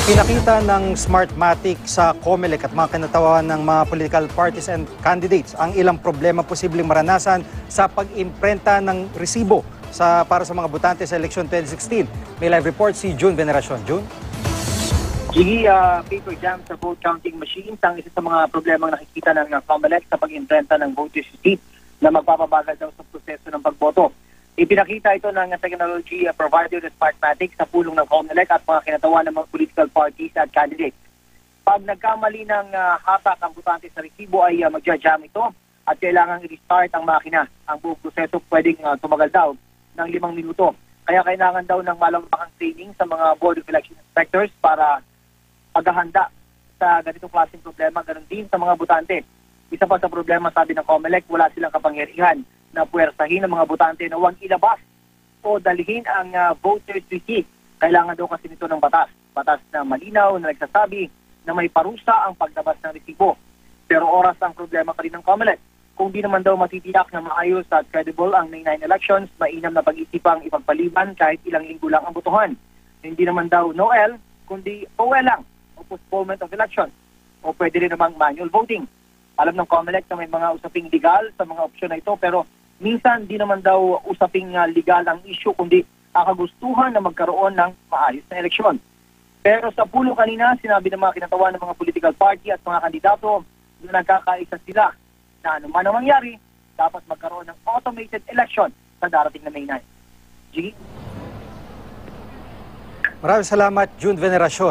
Pinakita ng Smartmatic sa COMELEC at mga kinatawan ng mga political parties and candidates ang ilang problema posibleng maranasan sa pag-imprenta ng resibo para sa mga botante sa eleksyon 2016. May live report si June Veneracion. June? Paper jam sa vote counting machines ang isa sa mga problemang nakikita ng COMELEC sa pag-imprenta ng voters sheet na magpapabagal daw sa proseso ng pagboto. Ipinakita ito ng technology provider ng Smartmatic sa pulong ng COMELEC at mga kinatawan ng mga political parties at candidates. Pag nagkamali ng hatak ang botante sa resibo ay magja-jam ito at kailangang i-restart ang makina. Ang buong proseso pwedeng tumagal daw ng 5 minuto. Kaya kailangan daw ng malawakang training sa mga Board of Election Inspectors para paghahanda sa ganitong klaseng problema, ganoon din sa mga botante. Isa pa sa problema, sabi ng COMELEC, wala silang kapangyarihan na puwersahin ng mga botante na huwag ilabas o dalhin ang voters receipt. Kailangan daw kasi nito ng batas. Batas na malinaw na nagsasabi na may parusa ang paglabas ng resibo. Pero oras ang problema pa rin ng COMELEC. Kung di naman daw matitiyak na maayos at credible ang May 9 elections, mainam na pag-isipang ipagpaliban kahit ilang linggo lang ang botohan. Hindi naman daw no-el, kundi OL lang o postponement of elections. O pwede rin namang manual voting. Alam ng COMELEC na may mga usaping legal sa mga opsyon na ito, pero minsan di naman daw usaping legal ang issue, kundi ang kagustuhan na magkaroon ng maayos na eleksyon. Pero sa pulo kanina, sinabi ng mga kinatawan ng mga political party at mga kandidato na nagkakaisa sila na anuman ang mangyari, dapat magkaroon ng automated election sa darating na May 9. G? Maraming salamat, June Veneracion.